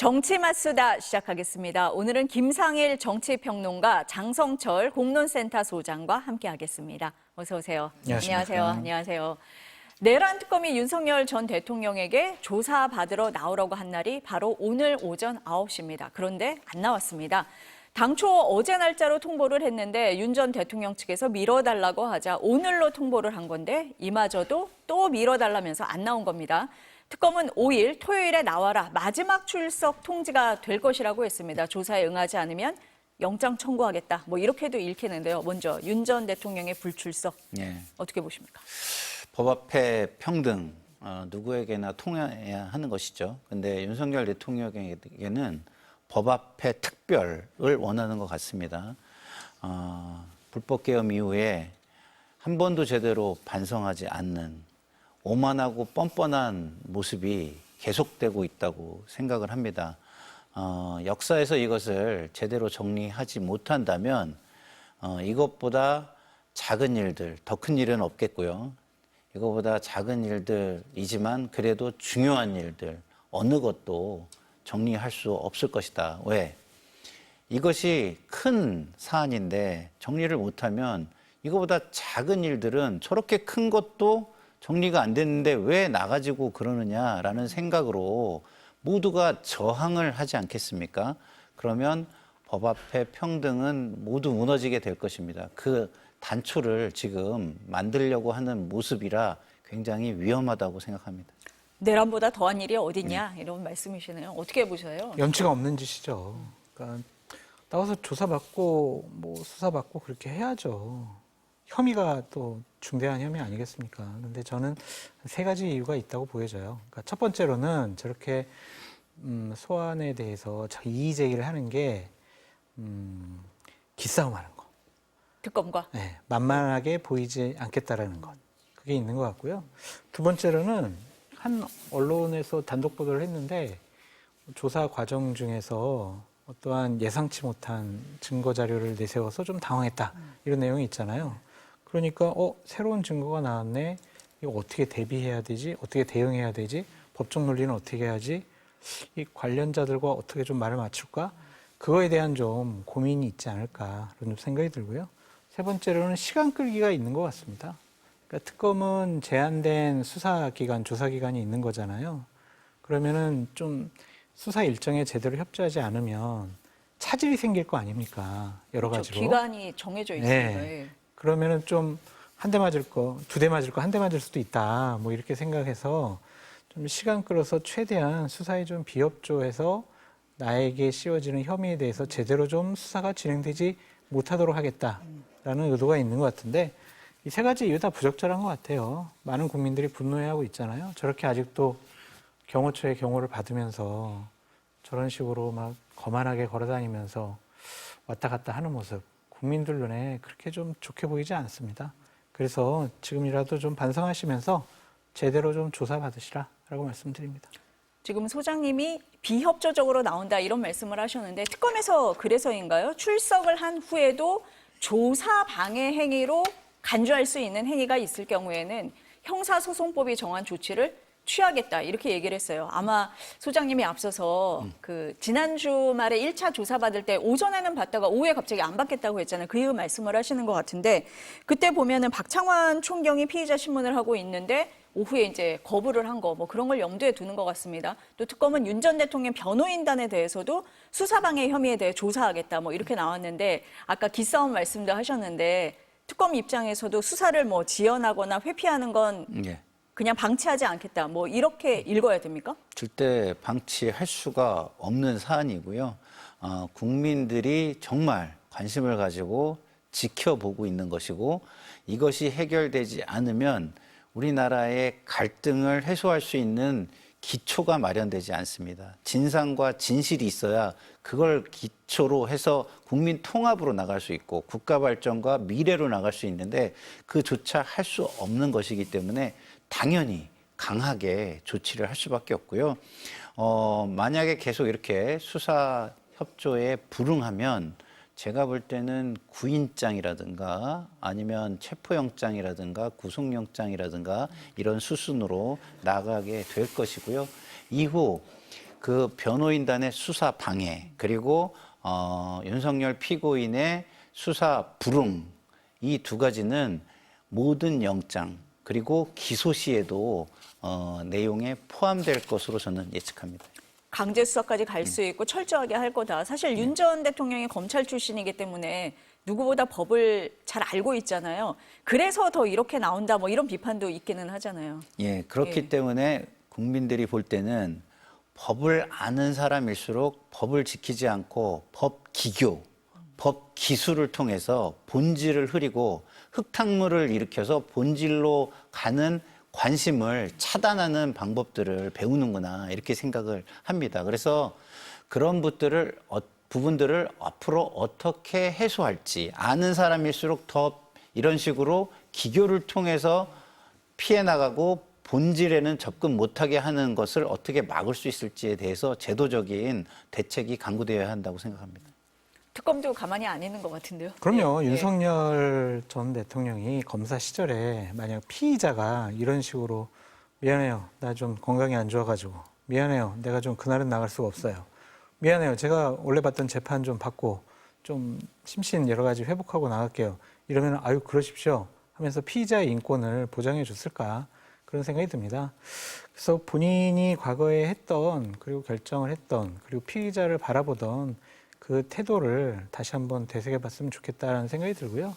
정치 맞수다 시작하겠습니다. 오늘은 김상일 정치평론가, 장성철 공론센터 소장과 함께하겠습니다. 어서 오세요. 안녕하세요. 안녕하세요. 내란 특검이 윤석열 전 대통령에게 조사받으러 나오라고 한 날이 바로 오늘 오전 9시입니다. 그런데 안 나왔습니다. 당초 어제 날짜로 통보를 했는데 윤 전 대통령 측에서 미뤄달라고 하자 오늘로 통보를 한 건데 이마저도 또 미뤄달라면서 안 나온 겁니다. 특검은 5일 토요일에 나와라 마지막 출석 통지가 될 것이라고 했습니다. 조사에 응하지 않으면 영장 청구하겠다. 뭐 이렇게도 읽히는데요. 먼저 윤 전 대통령의 불출석 어떻게 보십니까? 법 앞에 평등, 누구에게나 통해야 하는 것이죠. 근데 윤석열 대통령에게는 법 앞에 특별을 원하는 것 같습니다. 불법 계엄 이후에 한 번도 제대로 반성하지 않는 오만하고 뻔뻔한 모습이 계속되고 있다고 생각을 합니다. 역사에서 이것을 제대로 정리하지 못한다면 이것보다 작은 일들, 더 큰 일은 없겠고요. 이거보다 작은 일들이지만 그래도 중요한 일들, 어느 것도 정리할 수 없을 것이다. 왜? 이것이 큰 사안인데 정리를 못하면 이거보다 작은 일들은 저렇게 큰 것도 정리가 안 됐는데 왜 나가지고 그러느냐라는 생각으로 모두가 저항을 하지 않겠습니까? 그러면 법 앞에 평등은 모두 무너지게 될 것입니다. 그 단초를 지금 만들려고 하는 모습이라 굉장히 위험하다고 생각합니다. 내란보다 더한 일이 어딨냐 이런 말씀이시네요. 어떻게 보셔요? 염치가 없는 짓이죠. 그러니까 나와서 조사받고 뭐 수사받고 그렇게 해야죠. 혐의가 또 중대한 혐의 아니겠습니까? 근데 저는 세 가지 이유가 있다고 보여져요. 그러니까 첫 번째로는 저렇게 소환에 대해서 이의 제기를 하는 게 기싸움하는 거. 특검과? 네, 만만하게 보이지 않겠다라는 것. 그게 있는 것 같고요. 두 번째로는 한 언론에서 단독 보도를 했는데 조사 과정 중에서 어떠한 예상치 못한 증거 자료를 내세워서 좀 당황했다. 이런 내용이 있잖아요. 그러니까 새로운 증거가 나왔네. 이거 어떻게 대비해야 되지? 어떻게 대응해야 되지? 법적 논리는 어떻게 해야지? 이 관련자들과 어떻게 좀 말을 맞출까? 그거에 대한 좀 고민이 있지 않을까 그런 생각이 들고요. 세 번째로는 시간 끌기가 있는 것 같습니다. 그러니까 특검은 제한된 수사기간, 조사기간이 있는 거잖아요. 그러면은 좀 수사 일정에 제대로 협조하지 않으면 차질이 생길 거 아닙니까? 여러 그렇죠. 가지로. 기간이 정해져 있으니까. 네. 그러면은 좀 한 대 맞을 거, 두 대 맞을 거, 한 대 맞을 수도 있다. 뭐 이렇게 생각해서 좀 시간 끌어서 최대한 수사에 좀 비협조해서 나에게 씌워지는 혐의에 대해서 제대로 좀 수사가 진행되지 못하도록 하겠다라는 의도가 있는 것 같은데 이 세 가지 이유 다 부적절한 것 같아요. 많은 국민들이 분노해하고 있잖아요. 저렇게 아직도 경호처의 경호를 받으면서 저런 식으로 막 거만하게 걸어다니면서 왔다 갔다 하는 모습 국민들 눈에 그렇게 좀 좋게 보이지 않습니다. 그래서 지금이라도 좀 반성하시면서 제대로 좀 조사받으시라라고 말씀드립니다. 지금 소장님이 비협조적으로 나온다 이런 말씀을 하셨는데 특검에서 그래서인가요? 출석을 한 후에도 조사 방해 행위로 간주할 수 있는 행위가 있을 경우에는 형사소송법이 정한 조치를 취하겠다 이렇게 얘기를 했어요. 아마 소장님이 앞서서 그 지난주 말에 1차 조사받을 때 오전에는 받다가 오후에 갑자기 안 받겠다고 했잖아요. 그 이유 말씀을 하시는 것 같은데 그때 보면은 박창환 총경이 피의자 신문을 하고 있는데 오후에 이제 거부를 한 거 뭐 그런 걸 염두에 두는 것 같습니다. 또 특검은 윤 전 대통령 변호인단에 대해서도 수사방해 혐의에 대해 조사하겠다 뭐 이렇게 나왔는데 아까 기싸움 말씀도 하셨는데 특검 입장에서도 수사를 뭐 지연하거나 회피하는 건 그냥 방치하지 않겠다. 뭐 이렇게 읽어야 됩니까? 절대 방치할 수가 없는 사안이고요. 국민들이 정말 관심을 가지고 지켜보고 있는 것이고 이것이 해결되지 않으면 우리나라의 갈등을 해소할 수 있는 기초가 마련되지 않습니다. 진상과 진실이 있어야 그걸 기초로 해서 국민 통합으로 나갈 수 있고 국가 발전과 미래로 나갈 수 있는데 그조차 할 수 없는 것이기 때문에 당연히 강하게 조치를 할 수밖에 없고요. 만약에 계속 이렇게 수사 협조에 불응하면 제가 볼 때는 구인장이라든가 아니면 체포영장이라든가 구속영장이라든가 이런 수순으로 나가게 될 것이고요. 이후 그 변호인단의 수사 방해 그리고 윤석열 피고인의 수사 불응 이 두 가지는 모든 영장 그리고 기소 시에도 내용에 포함될 것으로 저는 예측합니다. 강제 수사까지 갈 수 있고 철저하게 할 거다. 사실 윤 전 대통령이 검찰 출신이기 때문에 누구보다 법을 잘 알고 있잖아요. 그래서 더 이렇게 나온다 뭐 이런 비판도 있기는 하잖아요. 예, 그렇기 예. 때문에 국민들이 볼 때는 법을 아는 사람일수록 법을 지키지 않고 법 기교, 법 기술을 통해서 본질을 흐리고 흙탕물을 일으켜서 본질로 가는 관심을 차단하는 방법들을 배우는구나 이렇게 생각을 합니다. 그래서 그런 부분들을 앞으로 어떻게 해소할지 아는 사람일수록 더 이런 식으로 기교를 통해서 피해 나가고 본질에는 접근 못하게 하는 것을 어떻게 막을 수 있을지에 대해서 제도적인 대책이 강구되어야 한다고 생각합니다. 특검도 가만히 안 있는 것 같은데요. 그럼요. 예. 윤석열 전 대통령이 검사 시절에 만약 피의자가 이런 식으로 미안해요. 나 좀 건강이 안 좋아가지고 미안해요. 내가 좀 그날은 나갈 수가 없어요. 미안해요. 제가 원래 받던 재판 좀 받고 좀 심신 여러 가지 회복하고 나갈게요. 이러면 아유 그러십시오 하면서 피의자의 인권을 보장해 줬을까 그런 생각이 듭니다. 그래서 본인이 과거에 했던 그리고 결정을 했던 그리고 피의자를 바라보던 그 태도를 다시 한번 되새겨봤으면 좋겠다라는 생각이 들고요.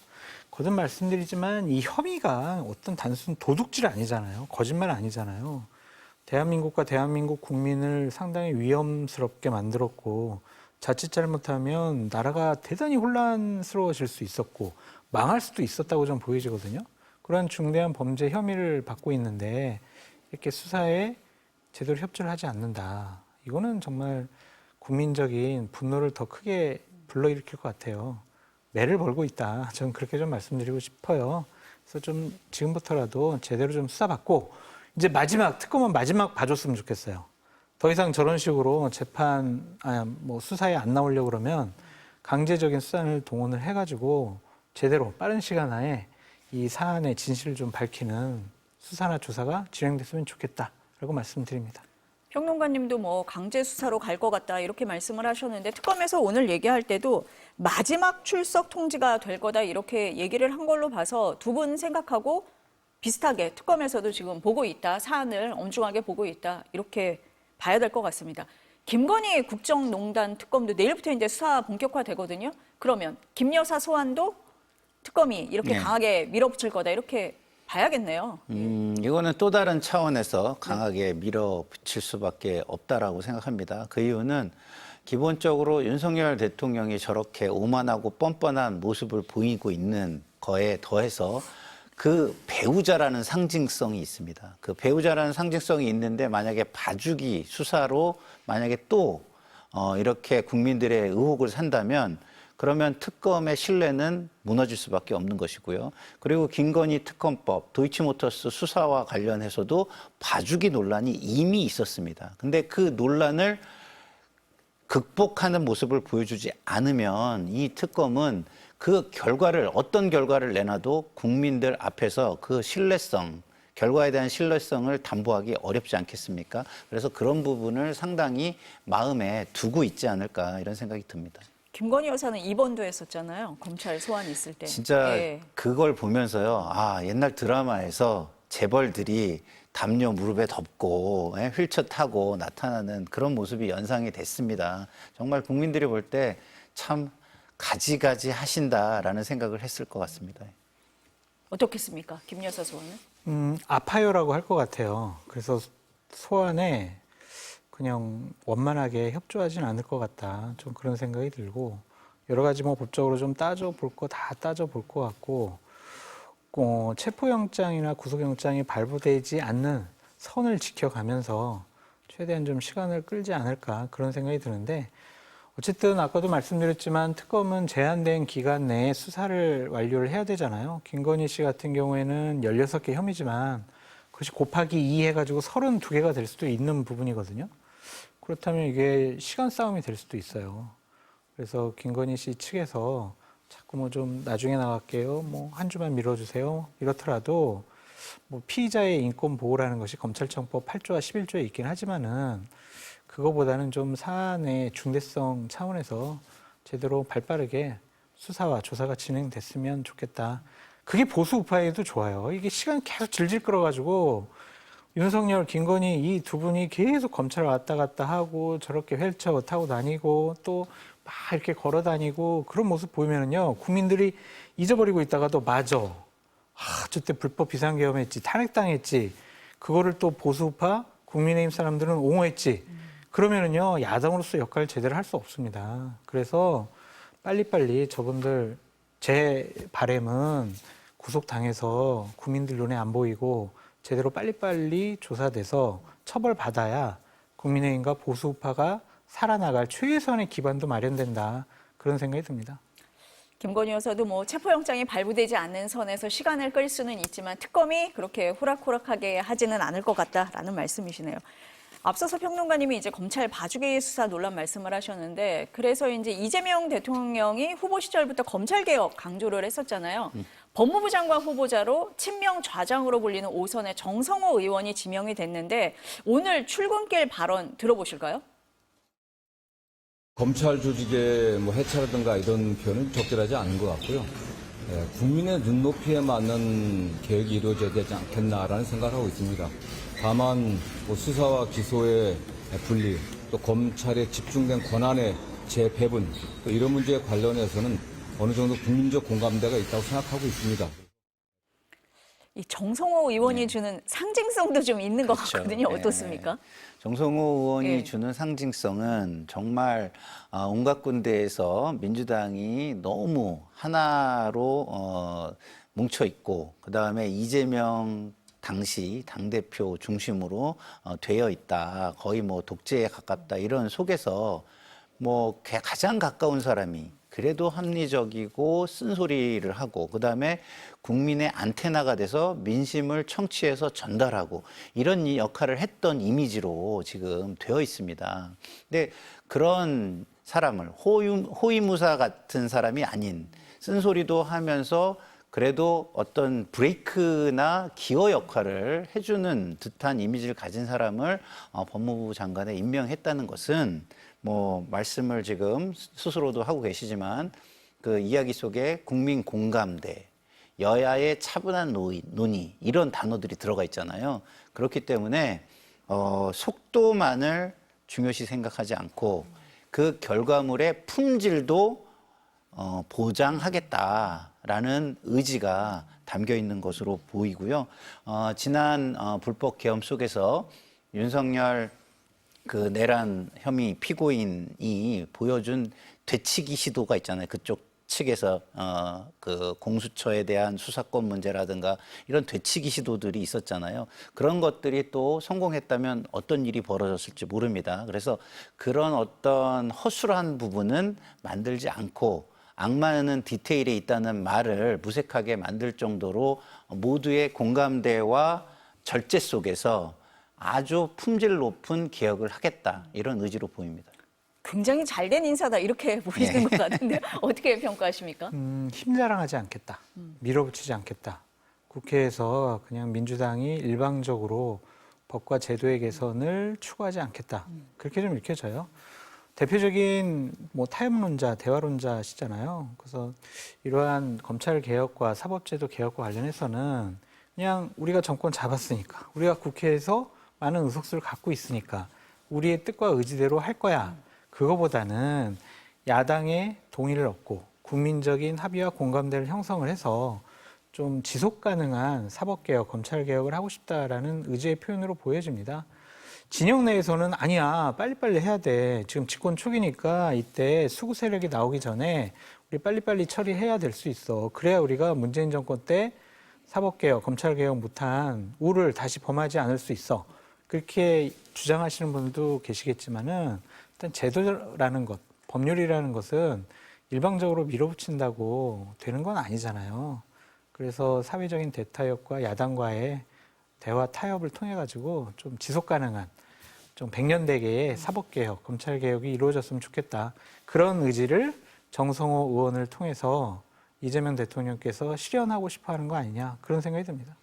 거듭 말씀드리지만 이 혐의가 어떤 단순 도둑질 아니잖아요. 거짓말 아니잖아요. 대한민국과 대한민국 국민을 상당히 위험스럽게 만들었고 자칫 잘못하면 나라가 대단히 혼란스러워질 수 있었고 망할 수도 있었다고 좀 보여지거든요. 그런 중대한 범죄 혐의를 받고 있는데 이렇게 수사에 제대로 협조를 하지 않는다. 이거는 정말 국민적인 분노를 더 크게 불러일으킬 것 같아요. 매를 벌고 있다. 저는 그렇게 좀 말씀드리고 싶어요. 그래서 좀 지금부터라도 제대로 좀 수사받고 이제 특검은 마지막 봐줬으면 좋겠어요. 더 이상 저런 식으로 수사에 안 나오려고 그러면 강제적인 수단을 동원을 해가지고 제대로 빠른 시간 안에 이 사안의 진실을 좀 밝히는 수사나 조사가 진행됐으면 좋겠다라고 말씀드립니다. 평론가님도 뭐 강제 수사로 갈 것 같다 이렇게 말씀을 하셨는데 특검에서 오늘 얘기할 때도 마지막 출석 통지가 될 거다 이렇게 얘기를 한 걸로 봐서 두 분 생각하고 비슷하게 특검에서도 지금 보고 있다. 사안을 엄중하게 보고 있다. 이렇게 봐야 될 것 같습니다. 김건희 국정농단 특검도 내일부터 이제 수사 본격화되거든요. 그러면 김 여사 소환도 특검이 이렇게 네. 강하게 밀어붙일 거다 이렇게 봐야겠네요. 이거는 또 다른 차원에서 강하게 밀어붙일 수밖에 없다라고 생각합니다. 그 이유는 기본적으로 윤석열 대통령이 저렇게 오만하고 뻔뻔한 모습을 보이고 있는 거에 더해서 그 배우자라는 상징성이 있습니다. 그 배우자라는 상징성이 있는데 만약에 봐주기 수사로 만약에 또 이렇게 국민들의 의혹을 산다면 그러면 특검의 신뢰는 무너질 수밖에 없는 것이고요. 그리고 김건희 특검법, 도이치모터스 수사와 관련해서도 봐주기 논란이 이미 있었습니다. 근데 그 논란을 극복하는 모습을 보여주지 않으면 이 특검은 그 결과를 어떤 결과를 내놔도 국민들 앞에서 그 신뢰성, 결과에 대한 신뢰성을 담보하기 어렵지 않겠습니까? 그래서 그런 부분을 상당히 마음에 두고 있지 않을까 이런 생각이 듭니다. 김건희 여사는 입원도 했었잖아요. 검찰 소환 있을 때. 진짜 예. 그걸 보면서요. 아, 옛날 드라마에서 재벌들이 담요 무릎에 덮고 휠체어 타고 나타나는 그런 모습이 연상이 됐습니다. 정말 국민들이 볼 때 참 가지가지 하신다라는 생각을 했을 것 같습니다. 어떻겠습니까? 김 여사 소환은? 아파요라고 할 것 같아요. 그래서 소환에 그냥 원만하게 협조하진 않을 것 같다. 좀 그런 생각이 들고 여러 가지 뭐 법적으로 좀 따져볼 거 다 따져볼 것 같고 체포영장이나 구속영장이 발부되지 않는 선을 지켜가면서 최대한 좀 시간을 끌지 않을까 그런 생각이 드는데 어쨌든 아까도 말씀드렸지만 특검은 제한된 기간 내에 수사를 완료를 해야 되잖아요. 김건희 씨 같은 경우에는 16개 혐의지만 그것이 곱하기 2 해가지고 32개가 될 수도 있는 부분이거든요. 그렇다면 이게 시간 싸움이 될 수도 있어요. 그래서 김건희 씨 측에서 자꾸 뭐 좀 나중에 나갈게요. 뭐 한 주만 미뤄주세요. 이렇더라도 뭐 피의자의 인권 보호라는 것이 검찰청법 8조와 11조에 있긴 하지만은 그거보다는 좀 사안의 중대성 차원에서 제대로 발빠르게 수사와 조사가 진행됐으면 좋겠다. 그게 보수 우파에도 좋아요. 이게 시간 계속 질질 끌어가지고 윤석열, 김건희 이 두 분이 계속 검찰 왔다 갔다 하고 저렇게 휠체어 타고 다니고 또 막 이렇게 걸어 다니고 그런 모습 보이면은요, 국민들이 잊어버리고 있다가도 맞아. 저때 불법 비상계엄했지, 탄핵당했지. 그거를 또 보수파, 국민의힘 사람들은 옹호했지. 그러면은요, 야당으로서 역할을 제대로 할 수 없습니다. 그래서 빨리빨리 저분들 제 바람은 구속당해서 국민들 눈에 안 보이고 제대로 빨리빨리 조사돼서 처벌받아야 국민의힘과 보수파가 살아나갈 최선의 기반도 마련된다. 그런 생각이 듭니다. 김건희 여사도 뭐 체포영장이 발부되지 않는 선에서 시간을 끌 수는 있지만 특검이 그렇게 호락호락하게 하지는 않을 것 같다라는 말씀이시네요. 앞서서 평론가님이 이제 검찰 봐주기 수사 논란 말씀을 하셨는데 그래서 이제 이재명 대통령이 후보 시절부터 검찰개혁 강조를 했었잖아요. 법무부 장관 후보자로 친명 좌장으로 불리는 5선의 정성호 의원이 지명이 됐는데 오늘 출근길 발언 들어보실까요? 검찰 조직의 해체라든가 이런 표현은 적절하지 않은 것 같고요. 국민의 눈높이에 맞는 개혁이 이루어져야 되지 않겠나라는 생각을 하고 있습니다. 다만 수사와 기소의 분리, 또 검찰의 집중된 권한의 재배분, 또 이런 문제에 관련해서는 어느 정도 국민적 공감대가 있다고 생각하고 있습니다. 이 정성호 의원이 주는 상징성도 좀 있는 것 그렇죠. 같거든요. 네. 어떻습니까? 정성호 의원이 네. 주는 상징성은 정말 온갖 군데에서 민주당이 너무 하나로 뭉쳐 있고 그다음에 이재명 당시 당대표 중심으로 되어 있다. 거의 뭐 독재에 가깝다. 이런 속에서 뭐 가장 가까운 사람이 그래도 합리적이고 쓴소리를 하고 그다음에 국민의 안테나가 돼서 민심을 청취해서 전달하고 이런 역할을 했던 이미지로 지금 되어 있습니다. 근데 그런 사람을 호위무사 같은 사람이 아닌 쓴소리도 하면서 그래도 어떤 브레이크나 기어 역할을 해주는 듯한 이미지를 가진 사람을 법무부 장관에 임명했다는 것은 뭐 말씀을 지금 스스로도 하고 계시지만 그 이야기 속에 국민 공감대, 여야의 차분한 논의 이런 단어들이 들어가 있잖아요. 그렇기 때문에 속도만을 중요시 생각하지 않고 그 결과물의 품질도 보장하겠다라는 의지가 담겨 있는 것으로 보이고요. 지난 불법 계엄 속에서 윤석열 그 내란 혐의 피고인이 보여준 되치기 시도가 있잖아요. 그쪽 측에서 그 공수처에 대한 수사권 문제라든가 이런 되치기 시도들이 있었잖아요. 그런 것들이 또 성공했다면 어떤 일이 벌어졌을지 모릅니다. 그래서 그런 어떤 허술한 부분은 만들지 않고 악마는 디테일에 있다는 말을 무색하게 만들 정도로 모두의 공감대와 절제 속에서 아주 품질 높은 개혁을 하겠다 이런 의지로 보입니다. 굉장히 잘된 인사다 이렇게 보이는 것 같은데 어떻게 평가하십니까? 힘자랑하지 않겠다. 밀어붙이지 않겠다. 국회에서 그냥 민주당이 일방적으로 법과 제도의 개선을 추구하지 않겠다. 그렇게 좀 읽혀져요. 대표적인 뭐 타협론자, 대화론자시잖아요. 그래서 이러한 검찰 개혁과 사법제도 개혁과 관련해서는 그냥 우리가 정권 잡았으니까, 우리가 국회에서 많은 의석수를 갖고 있으니까 우리의 뜻과 의지대로 할 거야. 그거보다는 야당의 동의를 얻고 국민적인 합의와 공감대를 형성을 해서 좀 지속 가능한 사법개혁, 검찰개혁을 하고 싶다라는 의지의 표현으로 보여집니다. 진영 내에서는 아니야, 빨리빨리 해야 돼. 지금 집권 초기니까 이때 수구 세력이 나오기 전에 우리 빨리빨리 처리해야 될 수 있어. 그래야 우리가 문재인 정권 때 사법개혁, 검찰개혁 못한 우를 다시 범하지 않을 수 있어. 그렇게 주장하시는 분도 계시겠지만은 일단 제도라는 것, 법률이라는 것은 일방적으로 밀어붙인다고 되는 건 아니잖아요. 그래서 사회적인 대타협과 야당과의 대화 타협을 통해 가지고 좀 지속 가능한 좀 100년대계의 사법개혁, 검찰개혁이 이루어졌으면 좋겠다. 그런 의지를 정성호 의원을 통해서 이재명 대통령께서 실현하고 싶어 하는 거 아니냐. 그런 생각이 듭니다.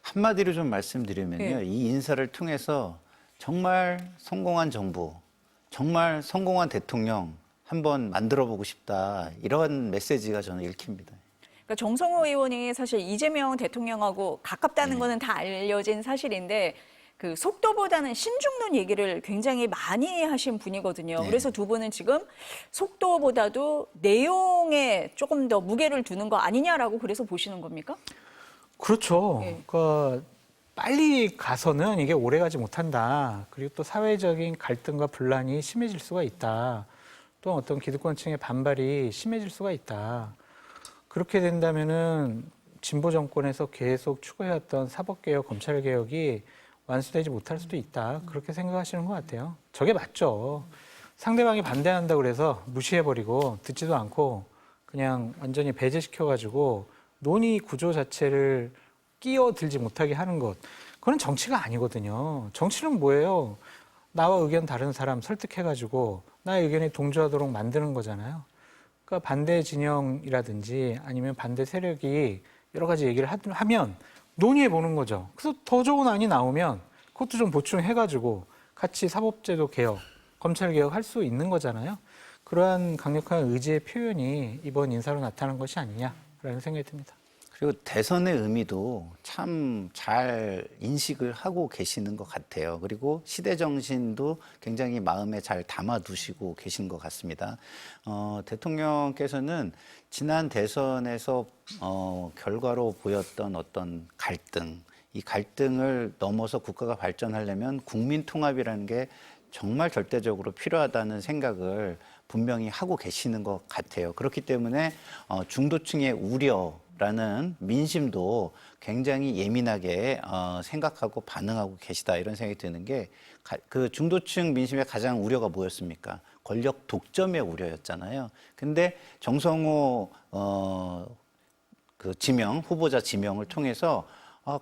한마디로 좀 말씀드리면요. 네. 이 인사를 통해서 정말 성공한 정부, 정말 성공한 대통령 한번 만들어보고 싶다. 이런 메시지가 저는 읽힙니다. 그러니까 정성호 의원이 사실 이재명 대통령하고 가깝다는 거는 다 알려진 사실인데 그 속도보다는 신중론 얘기를 굉장히 많이 하신 분이거든요. 네. 그래서 두 분은 지금 속도보다도 내용에 조금 더 무게를 두는 거 아니냐라고 그래서 보시는 겁니까? 그렇죠. 예. 그러니까 빨리 가서는 이게 오래 가지 못한다. 그리고 또 사회적인 갈등과 분란이 심해질 수가 있다. 또 어떤 기득권층의 반발이 심해질 수가 있다. 그렇게 된다면은 진보 정권에서 계속 추구해왔던 사법개혁, 검찰개혁이 완수되지 못할 수도 있다. 그렇게 생각하시는 것 같아요. 저게 맞죠. 상대방이 반대한다고 그래서 무시해버리고 듣지도 않고 그냥 완전히 배제시켜가지고 논의 구조 자체를 끼어들지 못하게 하는 것. 그건 정치가 아니거든요. 정치는 뭐예요? 나와 의견 다른 사람 설득해가지고 나의 의견에 동조하도록 만드는 거잖아요. 그러니까 반대 진영이라든지 아니면 반대 세력이 여러 가지 얘기를 하면 논의해 보는 거죠. 그래서 더 좋은 안이 나오면 그것도 좀 보충해가지고 같이 사법제도 개혁, 검찰 개혁할 수 있는 거잖아요. 그러한 강력한 의지의 표현이 이번 인사로 나타난 것이 아니냐라는 생각이 듭니다. 그리고 대선의 의미도 참 잘 인식을 하고 계시는 것 같아요. 그리고 시대 정신도 굉장히 마음에 잘 담아두시고 계신 것 같습니다. 대통령께서는 지난 대선에서 결과로 보였던 어떤 갈등, 이 갈등을 넘어서 국가가 발전하려면 국민 통합이라는 게 정말 절대적으로 필요하다는 생각을 분명히 하고 계시는 것 같아요. 그렇기 때문에 중도층의 우려라는 민심도 굉장히 예민하게 생각하고 반응하고 계시다 이런 생각이 드는 게 그 중도층 민심의 가장 우려가 뭐였습니까? 권력 독점의 우려였잖아요. 근데 정성호 그 후보자 지명을 통해서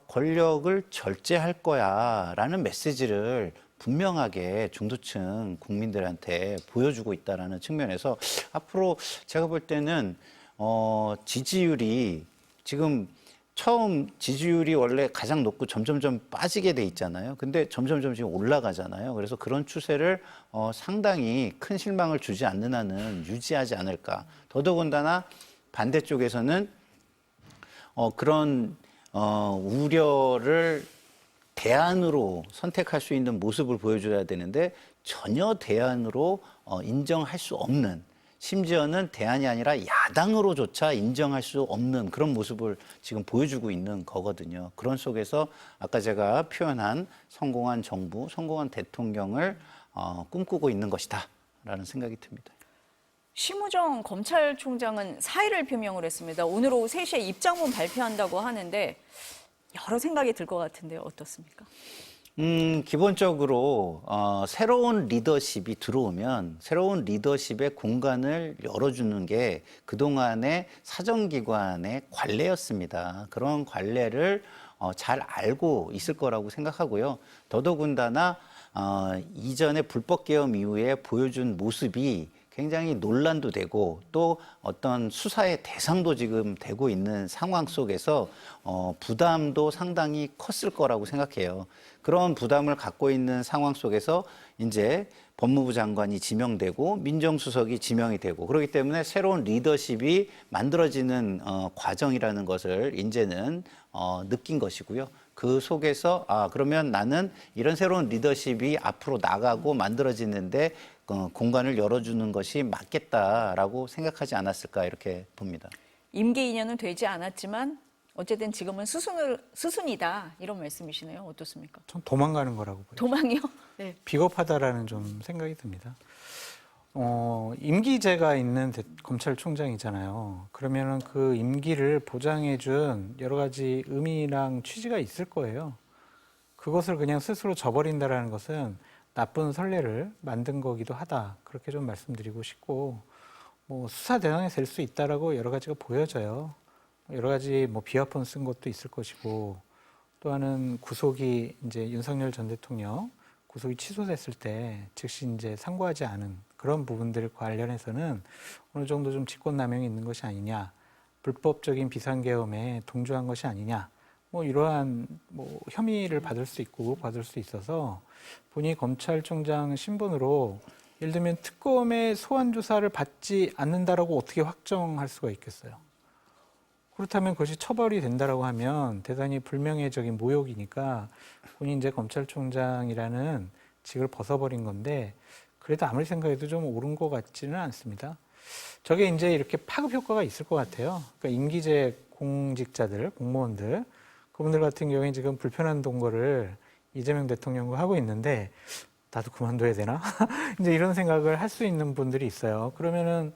권력을 절제할 거야라는 메시지를 분명하게 중도층 국민들한테 보여주고 있다라는 측면에서 앞으로 제가 볼 때는 지지율이 지금 처음 지지율이 원래 가장 높고 점점점 빠지게 돼 있잖아요. 근데 점점점 지금 올라가잖아요. 그래서 그런 추세를 상당히 큰 실망을 주지 않는 한은 유지하지 않을까. 더더군다나 반대쪽에서는 그런 우려를 대안으로 선택할 수 있는 모습을 보여줘야 되는데 전혀 대안으로 인정할 수 없는, 심지어는 대안이 아니라 야당으로조차 인정할 수 없는 그런 모습을 지금 보여주고 있는 거거든요. 그런 속에서 아까 제가 표현한 성공한 정부, 성공한 대통령을 꿈꾸고 있는 것이다 라는 생각이 듭니다. 심우정 검찰총장은 사의를 표명을 했습니다. 오늘 오후 3시에 입장문 발표한다고 하는데 여러 생각이 들 것 같은데요. 어떻습니까? 기본적으로 새로운 리더십이 들어오면 새로운 리더십의 공간을 열어주는 게 그동안의 사정기관의 관례였습니다. 그런 관례를 잘 알고 있을 거라고 생각하고요. 더더군다나 이전에 불법계엄 이후에 보여준 모습이 굉장히 논란도 되고 또 어떤 수사의 대상도 지금 되고 있는 상황 속에서 부담도 상당히 컸을 거라고 생각해요. 그런 부담을 갖고 있는 상황 속에서 이제 법무부 장관이 지명되고 민정수석이 지명이 되고 그렇기 때문에 새로운 리더십이 만들어지는 과정이라는 것을 이제는 느낀 것이고요. 그 속에서 그러면 나는 이런 새로운 리더십이 앞으로 나가고 만들어지는데 공간을 열어주는 것이 맞겠다라고 생각하지 않았을까 이렇게 봅니다. 임기 2년은 되지 않았지만 어쨌든 지금은 수순이다 이런 말씀이시네요. 어떻습니까? 전 도망가는 거라고 보여요. 도망이요? 네. 비겁하다라는 좀 생각이 듭니다. 임기제가 있는 검찰총장이잖아요. 그러면은 그 임기를 보장해준 여러 가지 의미랑 취지가 있을 거예요. 그것을 그냥 스스로 저버린다라는 것은 나쁜 선례를 만든 거기도 하다. 그렇게 좀 말씀드리고 싶고, 수사 대상에 될 수 있다라고 여러 가지가 보여져요. 여러 가지 비화폰 쓴 것도 있을 것이고, 또 하나는 구속이 이제 윤석열 전 대통령 구속이 취소됐을 때 즉시 이제 상고하지 않은 그런 부분들 관련해서는 어느 정도 좀 직권남용이 있는 것이 아니냐, 불법적인 비상계엄에 동조한 것이 아니냐, 이러한 혐의를 받을 수 있고 받을 수 있어서 본인이 검찰총장 신분으로 예를 들면 특검의 소환 조사를 받지 않는다라고 어떻게 확정할 수가 있겠어요? 그렇다면 그것이 처벌이 된다라고 하면 대단히 불명예적인 모욕이니까 본인 이제 검찰총장이라는 직을 벗어버린 건데 그래도 아무리 생각해도 좀 옳은 것 같지는 않습니다. 저게 이제 이렇게 파급 효과가 있을 것 같아요. 그러니까 임기제 공직자들, 공무원들, 그분들 같은 경우에 지금 불편한 동거를 이재명 대통령과 하고 있는데 나도 그만둬야 되나? 이제 이런 생각을 할 수 있는 분들이 있어요. 그러면은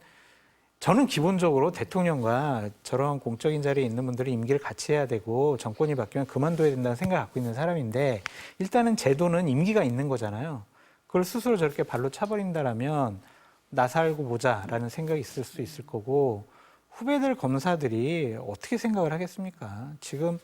저는 기본적으로 대통령과 저런 공적인 자리에 있는 분들이 임기를 같이 해야 되고 정권이 바뀌면 그만둬야 된다는 생각을 갖고 있는 사람인데 일단은 제도는 임기가 있는 거잖아요. 그걸 스스로 저렇게 발로 차버린다라면 나 살고 보자라는 생각이 있을 수 있을 거고 후배들 검사들이 어떻게 생각을 하겠습니까? 지금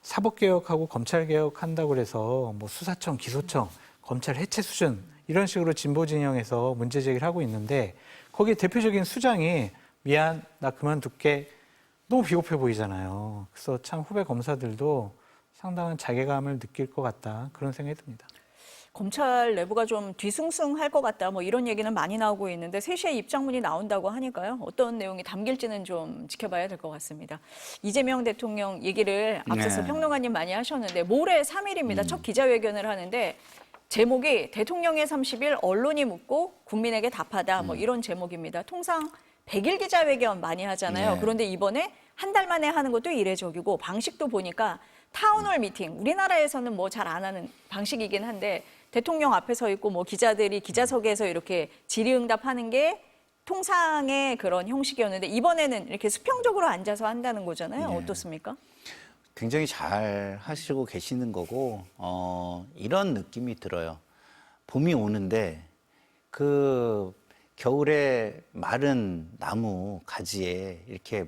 사법개혁하고 검찰개혁한다고 해서 뭐 수사청, 기소청, 검찰 해체 수준 이런 식으로 진보 진영에서 문제 제기를 하고 있는데 거기에 대표적인 수장이 미안, 나 그만둘게 너무 비겁해 보이잖아요. 그래서 참 후배 검사들도 상당한 자괴감을 느낄 것 같다 그런 생각이 듭니다. 검찰 내부가 좀 뒤숭숭할 것 같다 뭐 이런 얘기는 많이 나오고 있는데 3시에 입장문이 나온다고 하니까요. 어떤 내용이 담길지는 좀 지켜봐야 될 것 같습니다. 이재명 대통령 얘기를 앞서서 네. 평론가님 많이 하셨는데 모레 3일입니다. 첫 기자회견을 하는데 제목이 대통령의 30일 언론이 묻고 국민에게 답하다 뭐 이런 제목입니다. 통상 100일 기자회견 많이 하잖아요. 네. 그런데 이번에 한 달 만에 하는 것도 이례적이고 방식도 보니까 타운홀 미팅, 우리나라에서는 뭐 잘 안 하는 방식이긴 한데 대통령 앞에 서 있고 뭐 기자들이 기자석에서 이렇게 질의응답하는 게 통상의 그런 형식이었는데 이번에는 이렇게 수평적으로 앉아서 한다는 거잖아요. 네. 어떻습니까? 굉장히 잘 하시고 계시는 거고 이런 느낌이 들어요. 봄이 오는데 그 겨울에 마른 나무 가지에 이렇게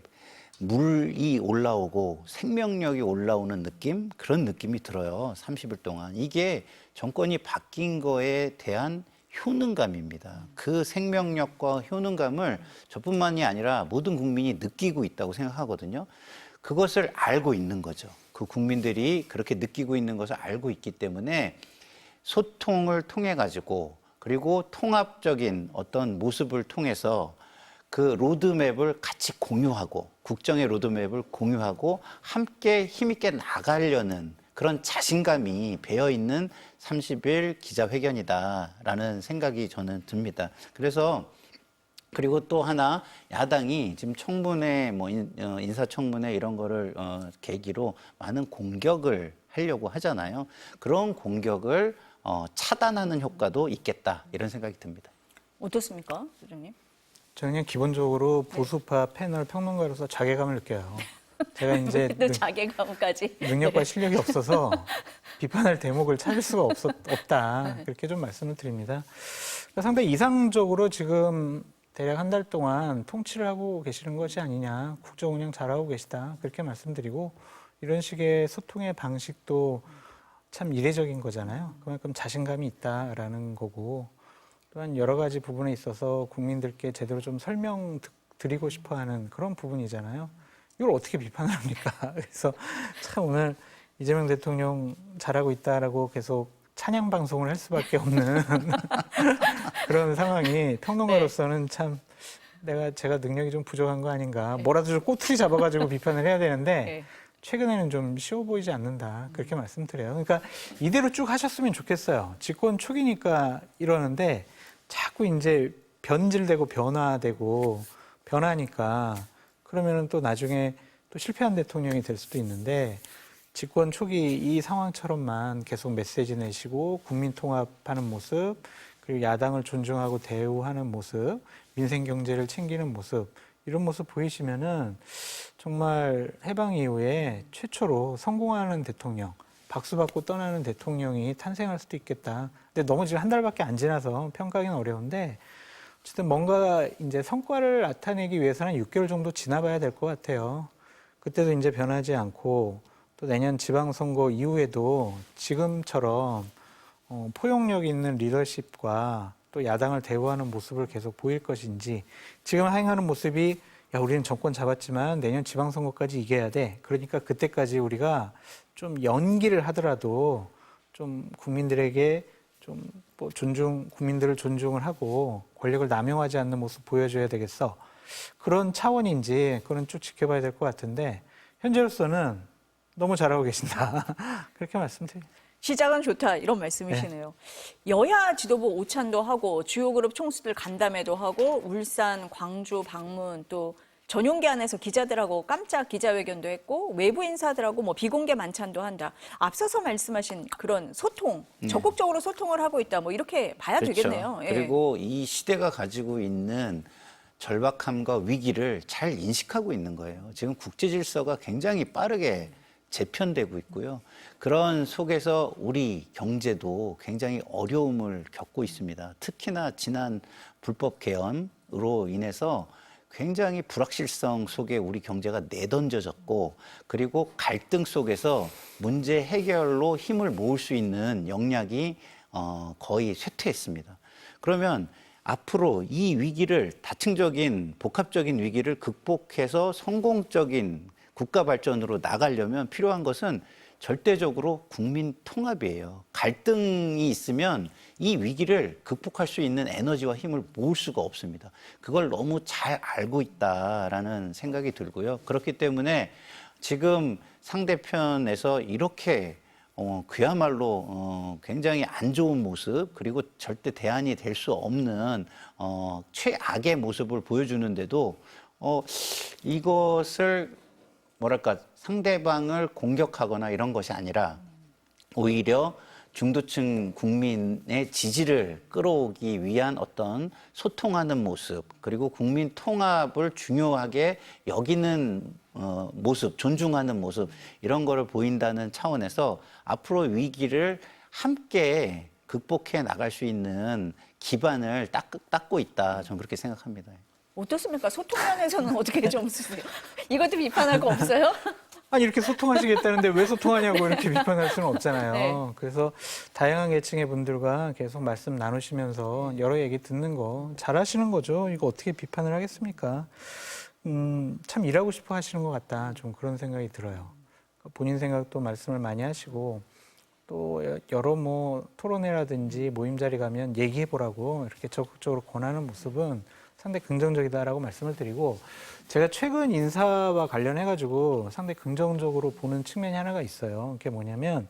물이 올라오고 생명력이 올라오는 느낌? 그런 느낌이 들어요. 30일 동안. 이게 정권이 바뀐 거에 대한 효능감입니다. 그 생명력과 효능감을 저뿐만이 아니라 모든 국민이 느끼고 있다고 생각하거든요. 그것을 알고 있는 거죠. 그 국민들이 그렇게 느끼고 있는 것을 알고 있기 때문에 소통을 통해 가지고 그리고 통합적인 어떤 모습을 통해서 그 로드맵을 같이 공유하고 국정의 로드맵을 공유하고 함께 힘있게 나가려는 그런 자신감이 배어있는 30일 기자회견이다라는 생각이 저는 듭니다. 그리고 또 하나 야당이 지금 청문회 뭐 인사청문회 이런 거를 계기로 많은 공격을 하려고 하잖아요. 그런 공격을 차단하는 효과도 있겠다 이런 생각이 듭니다. 어떻습니까, 소장님? 저는 그냥 기본적으로 보수파 패널 평론가로서 자괴감을 느껴요. 제가 이제 또 자괴감까지. 능력과 실력이 없어서 비판할 대목을 찾을 수가 없다. 그렇게 좀 말씀을 드립니다. 그러니까 상당히 이상적으로 지금 대략 한 달 동안 통치를 하고 계시는 것이 아니냐. 국정 운영 잘하고 계시다. 그렇게 말씀드리고 이런 식의 소통의 방식도 참 이례적인 거잖아요. 그만큼 자신감이 있다라는 거고 또한 여러 가지 부분에 있어서 국민들께 제대로 좀 설명드리고 싶어하는 그런 부분이잖아요. 이걸 어떻게 비판을 합니까? 그래서 참 오늘 이재명 대통령 잘하고 있다라고 계속 찬양 방송을 할 수밖에 없는 그런 상황이 평론가로서는 참 제가 능력이 좀 부족한 거 아닌가. 뭐라도 좀 꼬투리 잡아가지고 비판을 해야 되는데 네. 최근에는 좀 쉬워 보이지 않는다. 그렇게 말씀드려요. 그러니까 이대로 쭉 하셨으면 좋겠어요. 집권 초기니까 이러는데 자꾸 이제 변질되고 변하니까 그러면은 또 나중에 또 실패한 대통령이 될 수도 있는데 집권 초기 이 상황처럼만 계속 메시지 내시고 국민 통합하는 모습 그리고 야당을 존중하고 대우하는 모습 민생 경제를 챙기는 모습 이런 모습 보이시면은 정말 해방 이후에 최초로 성공하는 대통령 박수 받고 떠나는 대통령이 탄생할 수도 있겠다. 근데 너무 지금 한 달밖에 안 지나서 평가하기는 어려운데 어쨌든 뭔가 이제 성과를 나타내기 위해서는 6개월 정도 지나봐야 될 것 같아요. 그때도 이제 변하지 않고 또 내년 지방선거 이후에도 지금처럼 포용력 있는 리더십과 또 야당을 대우하는 모습을 계속 보일 것인지 지금 행하는 모습이 야 우리는 정권 잡았지만 내년 지방선거까지 이겨야 돼. 그러니까 그때까지 우리가 좀 연기를 하더라도 좀 국민들에게 좀 뭐 국민들을 존중을 하고 권력을 남용하지 않는 모습 보여줘야 되겠어. 그런 차원인지 그건 쭉 지켜봐야 될 것 같은데 현재로서는 너무 잘하고 계신다. 그렇게 말씀드립니다. 시작은 좋다 이런 말씀이시네요. 여야 지도부 오찬도 하고 주요 그룹 총수들 간담회도 하고 울산, 광주 방문 또 전용기 안에서 기자들하고 깜짝 기자회견도 했고 외부 인사들하고 뭐 비공개 만찬도 한다. 앞서서 말씀하신 그런 소통, 적극적으로 소통을 하고 있다. 뭐 이렇게 봐야 그렇죠. 되겠네요. 예. 그리고 이 시대가 가지고 있는 절박함과 위기를 잘 인식하고 있는 거예요. 지금 국제 질서가 굉장히 빠르게 재편되고 있고요. 그런 속에서 우리 경제도 굉장히 어려움을 겪고 있습니다. 특히나 지난 불법 개헌으로 인해서 굉장히 불확실성 속에 우리 경제가 내던져졌고 그리고 갈등 속에서 문제 해결로 힘을 모을 수 있는 역량이 거의 쇠퇴했습니다. 그러면 앞으로 이 위기를 다층적인 복합적인 위기를 극복해서 성공적인 국가 발전으로 나가려면 필요한 것은 절대적으로 국민 통합이에요. 갈등이 있으면 이 위기를 극복할 수 있는 에너지와 힘을 모을 수가 없습니다. 그걸 너무 잘 알고 있다라는 생각이 들고요. 그렇기 때문에 지금 상대편에서 이렇게 그야말로 굉장히 안 좋은 모습 그리고 절대 대안이 될 수 없는 최악의 모습을 보여주는데도 이것을 뭐랄까 상대방을 공격하거나 이런 것이 아니라 오히려 중도층 국민의 지지를 끌어오기 위한 어떤 소통하는 모습 그리고 국민 통합을 중요하게 여기는 모습, 존중하는 모습 이런 거를 보인다는 차원에서 앞으로 위기를 함께 극복해 나갈 수 있는 기반을 닦고 있다. 저는 그렇게 생각합니다. 어떻습니까? 소통 면에서는 어떻게 좀 쓰세요? 이것도 비판할 거 없어요? 아니 이렇게 소통하시겠다는데 왜 소통하냐고 이렇게 비판할 수는 없잖아요. 네. 그래서 다양한 계층의 분들과 계속 말씀 나누시면서 여러 얘기 듣는 거 잘하시는 거죠. 이거 어떻게 비판을 하겠습니까? 참 일하고 싶어 하시는 것 같다. 좀 그런 생각이 들어요. 본인 생각도 말씀을 많이 하시고 또 여러 뭐 토론회라든지 모임 자리 가면 얘기해 보라고 이렇게 적극적으로 권하는 모습은 상당히 긍정적이다라고 말씀을 드리고 제가 최근 인사와 관련해가지고 상당히 긍정적으로 보는 측면이 하나가 있어요. 그게 뭐냐면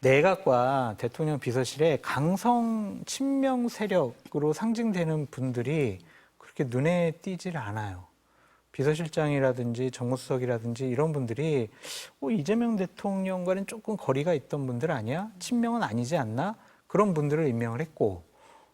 내각과 대통령 비서실에 강성 친명 세력으로 상징되는 분들이 그렇게 눈에 띄질 않아요. 비서실장이라든지 정무수석이라든지 이런 분들이 이재명 대통령과는 조금 거리가 있던 분들 아니야? 친명은 아니지 않나? 그런 분들을 임명을 했고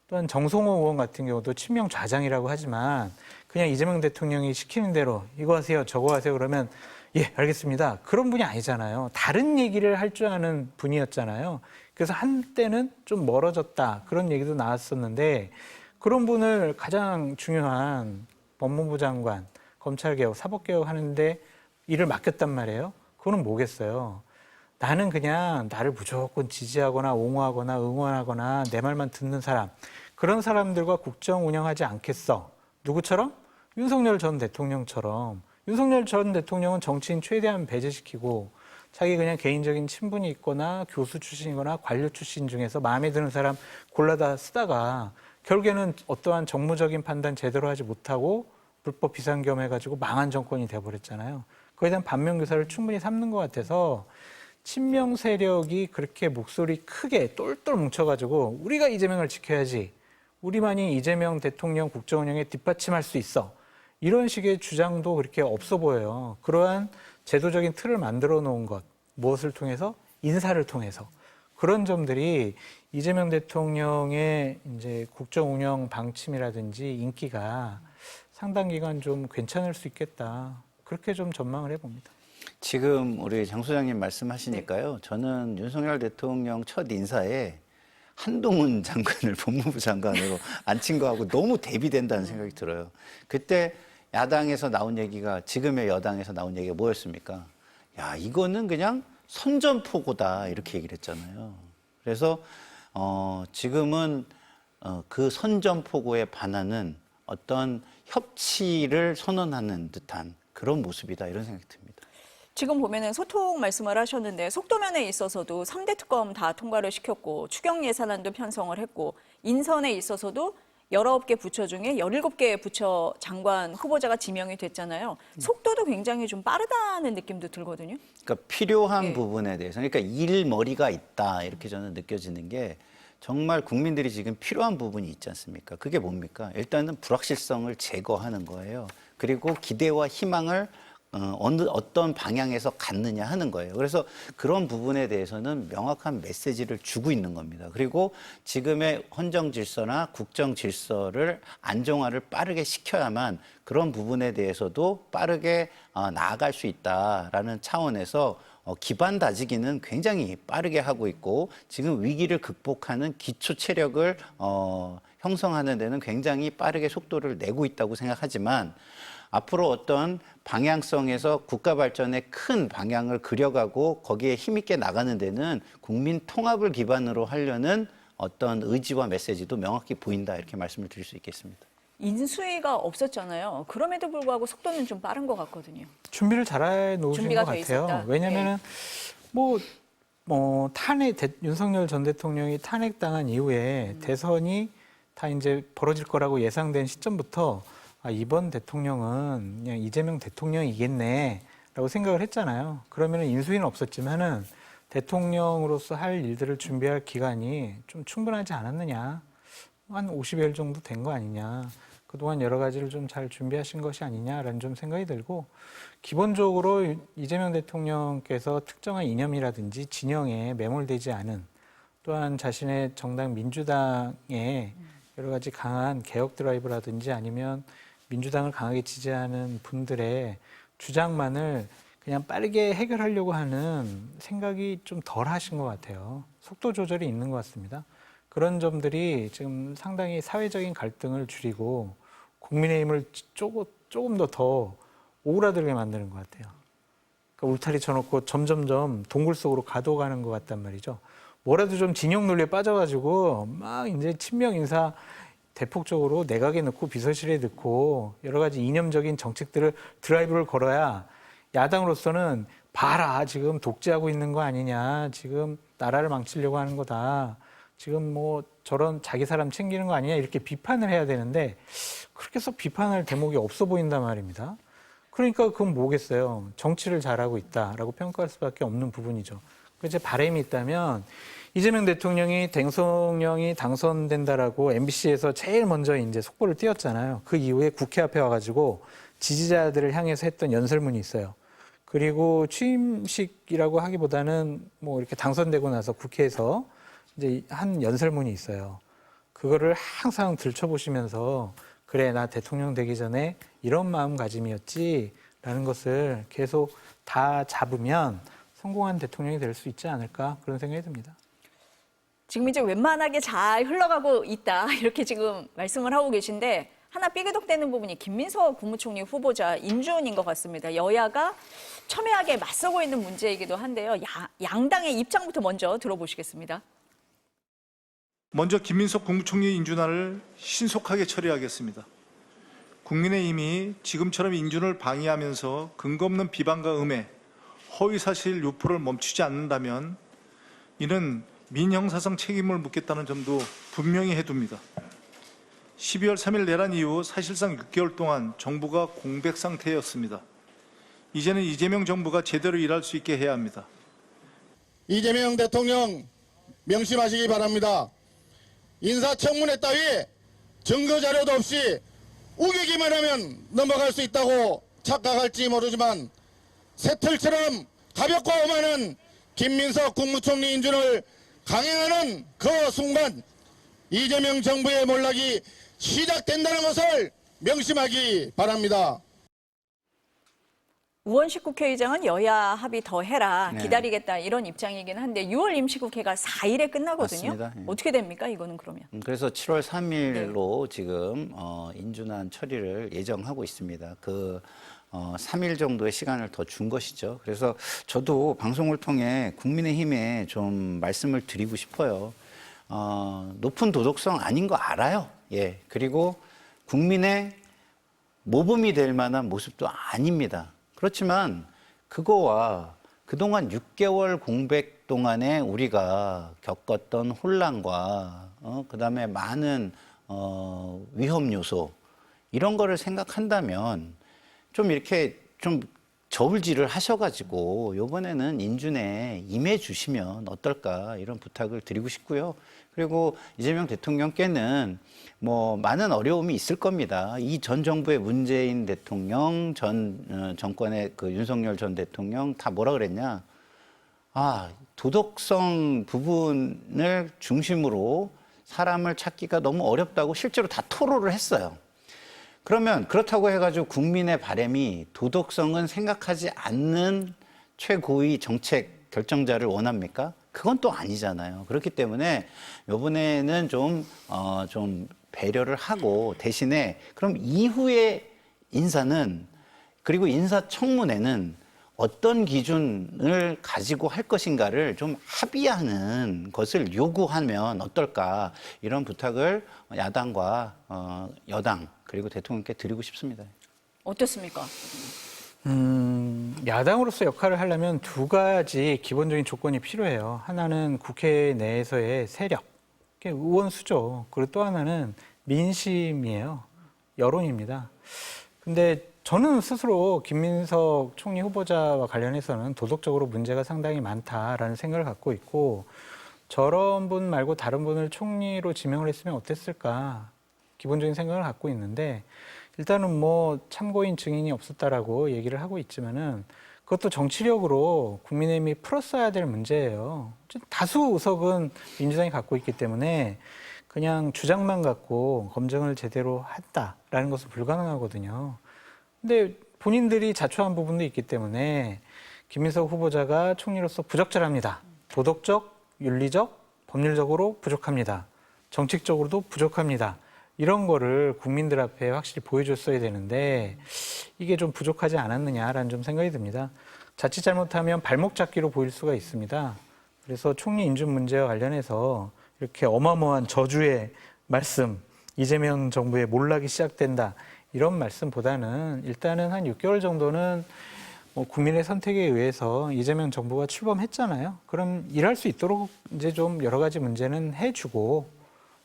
또한 정성호 의원 같은 경우도 친명 좌장이라고 하지만 그냥 이재명 대통령이 시키는 대로 이거 하세요 저거 하세요 그러면 예 알겠습니다. 그런 분이 아니잖아요. 다른 얘기를 할 줄 아는 분이었잖아요. 그래서 한때는 좀 멀어졌다 그런 얘기도 나왔었는데 그런 분을 가장 중요한 법무부 장관, 검찰개혁, 사법개혁 하는데 일을 맡겼단 말이에요. 그거는 뭐겠어요. 나는 그냥 나를 무조건 지지하거나 옹호하거나 응원하거나 내 말만 듣는 사람 그런 사람들과 국정 운영하지 않겠어. 누구처럼? 윤석열 전 대통령처럼. 윤석열 전 대통령은 정치인 최대한 배제시키고 자기 그냥 개인적인 친분이 있거나 교수 출신이거나 관료 출신 중에서 마음에 드는 사람 골라다 쓰다가 결국에는 어떠한 정무적인 판단 제대로 하지 못하고 불법 비상겸 해가지고 망한 정권이 돼버렸잖아요. 그에 대한 반면교사를 충분히 삼는 것 같아서 친명 세력이 그렇게 목소리 크게 똘똘 뭉쳐가지고 우리가 이재명을 지켜야지. 우리만이 이재명 대통령 국정운영에 뒷받침할 수 있어. 이런 식의 주장도 그렇게 없어 보여요. 그러한 제도적인 틀을 만들어 놓은 것. 무엇을 통해서? 인사를 통해서. 그런 점들이 이재명 대통령의 이제 국정운영 방침이라든지 인기가 상당 기간 좀 괜찮을 수 있겠다. 그렇게 좀 전망을 해봅니다. 지금 우리 장 소장님 말씀하시니까요. 저는 윤석열 대통령 첫 인사에 한동훈 장관을 법무부 장관으로 앉힌 거하고 너무 대비된다는 생각이 들어요. 그때 야당에서 나온 얘기가 지금의 여당에서 나온 얘기가 뭐였습니까? 야, 이거는 그냥 선전포고다 이렇게 얘기를 했잖아요. 그래서 지금은 그 선전포고에 반하는 어떤 협치를 선언하는 듯한 그런 모습이다 이런 생각이 듭니다. 지금 보면은 소통 말씀을 하셨는데 속도면에 있어서도 3대 특검 다 통과를 시켰고 추경 예산안도 편성을 했고 인선에 있어서도 19개 부처 중에 17개 부처 장관 후보자가 지명이 됐잖아요. 속도도 굉장히 좀 빠르다는 느낌도 들거든요. 그러니까 필요한 네. 부분에 대해서, 그러니까 일머리가 있다 이렇게 저는 느껴지는 게 정말 국민들이 지금 필요한 부분이 있지 않습니까? 그게 뭡니까? 일단은 불확실성을 제거하는 거예요. 그리고 기대와 희망을 어떤 방향에서 갖느냐 하는 거예요. 그래서 그런 부분에 대해서는 명확한 메시지를 주고 있는 겁니다. 그리고 지금의 헌정 질서나 국정 질서를 안정화를 빠르게 시켜야만 그런 부분에 대해서도 빠르게 나아갈 수 있다라는 차원에서 기반 다지기는 굉장히 빠르게 하고 있고 지금 위기를 극복하는 기초 체력을 형성하는 데는 굉장히 빠르게 속도를 내고 있다고 생각하지만 앞으로 어떤 방향성에서 국가 발전의 큰 방향을 그려가고 거기에 힘있게 나가는 데는 국민 통합을 기반으로 하려는 어떤 의지와 메시지도 명확히 보인다 이렇게 말씀을 드릴 수 있겠습니다. 인수위가 없었잖아요. 그럼에도 불구하고 속도는 좀 빠른 것 같거든요. 준비를 잘해 놓으신 준비가 것 돼 같아요. 있었다. 왜냐면은 윤석열 전 대통령이 탄핵당한 이후에 대선이 다 이제 벌어질 거라고 예상된 시점부터 이번 대통령은 그냥 이재명 대통령이겠네라고 생각을 했잖아요. 그러면은 인수위는 없었지만은 대통령으로서 할 일들을 준비할 기간이 좀 충분하지 않았느냐. 한 50여일 정도 된 거 아니냐. 그동안 여러 가지를 좀 잘 준비하신 것이 아니냐라는 좀 생각이 들고 기본적으로 이재명 대통령께서 특정한 이념이라든지 진영에 매몰되지 않은 또한 자신의 정당 민주당에 여러 가지 강한 개혁 드라이브라든지 아니면 민주당을 강하게 지지하는 분들의 주장만을 그냥 빠르게 해결하려고 하는 생각이 좀 덜 하신 것 같아요. 속도 조절이 있는 것 같습니다. 그런 점들이 지금 상당히 사회적인 갈등을 줄이고 국민의힘을 조금 더 오그라들게 만드는 것 같아요. 그러니까 울타리 쳐놓고 점점점 동굴 속으로 가둬가는 것 같단 말이죠. 뭐라도 좀 진영 논리에 빠져가지고 막 이제 친명 인사 대폭적으로 내각에 넣고 비서실에 넣고 여러 가지 이념적인 정책들을 드라이브를 걸어야 야당으로서는 봐라 지금 독재하고 있는 거 아니냐 지금 나라를 망치려고 하는 거다 지금 뭐 저런 자기 사람 챙기는 거 아니냐 이렇게 비판을 해야 되는데 그렇게 해서 비판할 대목이 없어 보인단 말입니다. 그러니까 그건 뭐겠어요. 정치를 잘하고 있다라고 평가할 수밖에 없는 부분이죠. 제 바람이 있다면 이재명 대통령이 대통령이 당선된다라고 MBC에서 제일 먼저 이제 속보를 띄웠잖아요. 그 이후에 국회 앞에 와가지고 지지자들을 향해서 했던 연설문이 있어요. 그리고 취임식이라고 하기보다는 뭐 이렇게 당선되고 나서 국회에서 이제 한 연설문이 있어요. 그거를 항상 들춰보시면서 그래 나 대통령 되기 전에 이런 마음가짐이었지라는 것을 계속 다 잡으면 성공한 대통령이 될 수 있지 않을까 그런 생각이 듭니다. 지금 이제 웬만하게 잘 흘러가고 있다 이렇게 지금 말씀을 하고 계신데 하나 삐그덕대는 부분이 김민석 국무총리 후보자 인준인 것 같습니다. 여야가 첨예하게 맞서고 있는 문제이기도 한데요. 양당의 입장부터 먼저 들어보시겠습니다. 먼저 김민석 국무총리 인준안을 신속하게 처리하겠습니다. 국민의힘이 지금처럼 인준을 방해하면서 근거 없는 비방과 음해, 허위사실 유포를 멈추지 않는다면 이는 민형사상 책임을 묻겠다는 점도 분명히 해둡니다. 12월 3일 내란 이후 사실상 6개월 동안 정부가 공백 상태였습니다. 이제는 이재명 정부가 제대로 일할 수 있게 해야 합니다. 이재명 대통령 명심하시기 바랍니다. 인사청문회 따위 증거자료도 없이 우기기만 하면 넘어갈 수 있다고 착각할지 모르지만 새틀처럼 가볍고 오만한 김민석 국무총리 인준을 강행하는 그 순간 이재명 정부의 몰락이 시작된다는 것을 명심하기 바랍니다. 우원식 국회의장은 여야 합의 더 해라 네. 기다리겠다 이런 입장이긴 한데 6월 임시국회가 4일에 끝나거든요. 맞습니다. 예. 어떻게 됩니까 이거는 그러면? 그래서 7월 3일로 지금 인준안 처리를 예정하고 있습니다. 3일 정도의 시간을 더 준 것이죠. 그래서 저도 방송을 통해 국민의힘에 좀 말씀을 드리고 싶어요. 높은 도덕성 아닌 거 알아요. 예. 그리고 국민의 모범이 될 만한 모습도 아닙니다. 그렇지만 그거와 그동안 6개월 공백 동안에 우리가 겪었던 혼란과 그다음에 많은 위험 요소 이런 거를 생각한다면 좀 이렇게 좀 저울질을 하셔가지고 이번에는 인준에 임해 주시면 어떨까 이런 부탁을 드리고 싶고요. 그리고 이재명 대통령께는 뭐 많은 어려움이 있을 겁니다. 이 전 정부의 문재인 대통령, 전 정권의 그 윤석열 전 대통령 다 뭐라 그랬냐? 도덕성 부분을 중심으로 사람을 찾기가 너무 어렵다고 실제로 다 토로를 했어요. 그러면 그렇다고 해가지고 국민의 바람이 도덕성은 생각하지 않는 최고위 정책 결정자를 원합니까? 그건 또 아니잖아요. 그렇기 때문에 이번에는 좀 배려를 하고 대신에 그럼 이후에 인사는 그리고 인사청문회는 어떤 기준을 가지고 할 것인가를 좀 합의하는 것을 요구하면 어떨까 이런 부탁을 야당과 여당 그리고 대통령께 드리고 싶습니다. 어떻습니까? 야당으로서 역할을 하려면 두 가지 기본적인 조건이 필요해요. 하나는 국회 내에서의 세력, 의원 수죠. 그리고 또 하나는 민심이에요. 여론입니다. 근데 저는 스스로 김민석 총리 후보자와 관련해서는 도덕적으로 문제가 상당히 많다라는 생각을 갖고 있고 저런 분 말고 다른 분을 총리로 지명을 했으면 어땠을까 기본적인 생각을 갖고 있는데 일단은 뭐 참고인 증인이 없었다라고 얘기를 하고 있지만은 그것도 정치력으로 국민의힘이 풀었어야 될 문제예요. 다수 의석은 민주당이 갖고 있기 때문에 그냥 주장만 갖고 검증을 제대로 했다라는 것은 불가능하거든요. 근데 본인들이 자초한 부분도 있기 때문에 김민석 후보자가 총리로서 부적절합니다. 도덕적, 윤리적, 법률적으로 부족합니다. 정책적으로도 부족합니다. 이런 거를 국민들 앞에 확실히 보여줬어야 되는데 이게 좀 부족하지 않았느냐라는 좀 생각이 듭니다. 자칫 잘못하면 발목 잡기로 보일 수가 있습니다. 그래서 총리 인준 문제와 관련해서 이렇게 어마어마한 저주의 말씀, 이재명 정부의 몰락이 시작된다. 이런 말씀보다는 일단은 한 6개월 정도는 뭐 국민의 선택에 의해서 이재명 정부가 출범했잖아요. 그럼 일할 수 있도록 이제 좀 여러 가지 문제는 해주고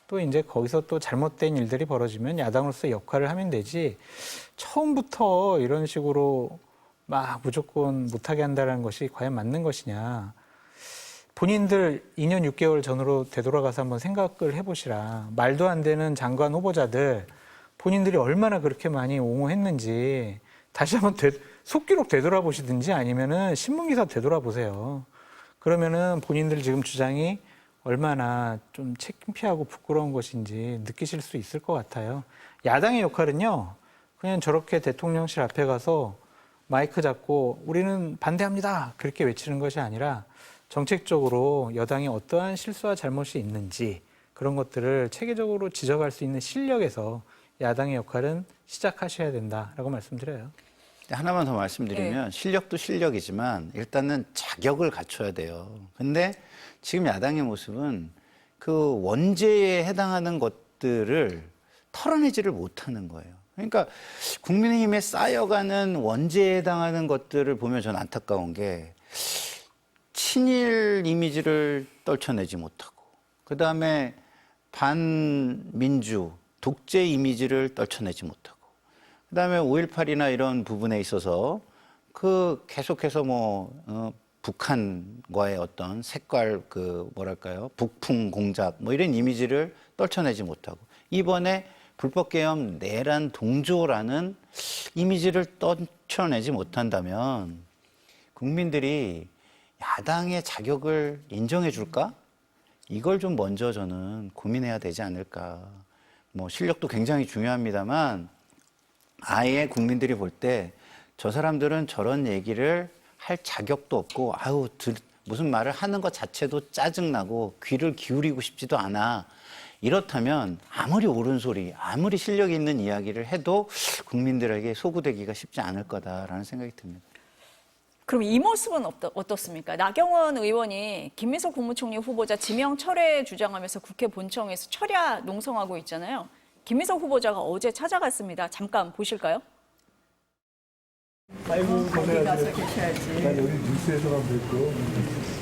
또 이제 거기서 또 잘못된 일들이 벌어지면 야당으로서 역할을 하면 되지 처음부터 이런 식으로 막 무조건 못하게 한다는 것이 과연 맞는 것이냐. 본인들 2년 6개월 전으로 되돌아가서 한번 생각을 해보시라. 말도 안 되는 장관 후보자들 본인들이 얼마나 그렇게 많이 옹호했는지 다시 한번 속기록 되돌아보시든지 아니면은 신문기사 되돌아보세요. 그러면은 본인들 지금 주장이 얼마나 좀 창피하고 부끄러운 것인지 느끼실 수 있을 것 같아요. 야당의 역할은요, 그냥 저렇게 대통령실 앞에 가서 마이크 잡고 우리는 반대합니다. 그렇게 외치는 것이 아니라 정책적으로 여당이 어떠한 실수와 잘못이 있는지 그런 것들을 체계적으로 지적할 수 있는 실력에서 야당의 역할은 시작하셔야 된다라고 말씀드려요. 하나만 더 말씀드리면 실력도 실력이지만 일단은 자격을 갖춰야 돼요. 근데 지금 야당의 모습은 그 원죄에 해당하는 것들을 털어내지를 못하는 거예요. 그러니까 국민의힘에 쌓여가는 원죄에 해당하는 것들을 보면 저는 안타까운 게 친일 이미지를 떨쳐내지 못하고 그다음에 반민주 독재 이미지를 떨쳐내지 못하고 그다음에 5.18이나 이런 부분에 있어서 그 계속해서 북한과의 어떤 색깔 뭐랄까요 북풍 공작 뭐 이런 이미지를 떨쳐내지 못하고 이번에 불법 계엄 내란 동조라는 이미지를 떨쳐내지 못한다면 국민들이 야당의 자격을 인정해 줄까? 이걸 좀 먼저 저는 고민해야 되지 않을까. 뭐 실력도 굉장히 중요합니다만 아예 국민들이 볼 때 저 사람들은 저런 얘기를 할 자격도 없고 무슨 말을 하는 것 자체도 짜증나고 귀를 기울이고 싶지도 않아. 이렇다면 아무리 옳은 소리, 아무리 실력 있는 이야기를 해도 국민들에게 소구되기가 쉽지 않을 거다라는 생각이 듭니다. 그럼 이 모습은 어떻습니까? 나경원 의원이 김민석 국무총리 후보자 지명 철회 주장하면서 국회 본청에서 철야 농성하고 있잖아요. 김민석 후보자가 어제 찾아갔습니다. 잠깐 보실까요? 아이고 거기 가서 고생하세요. 계셔야지. 난 여기 뉴스에서만 뵙고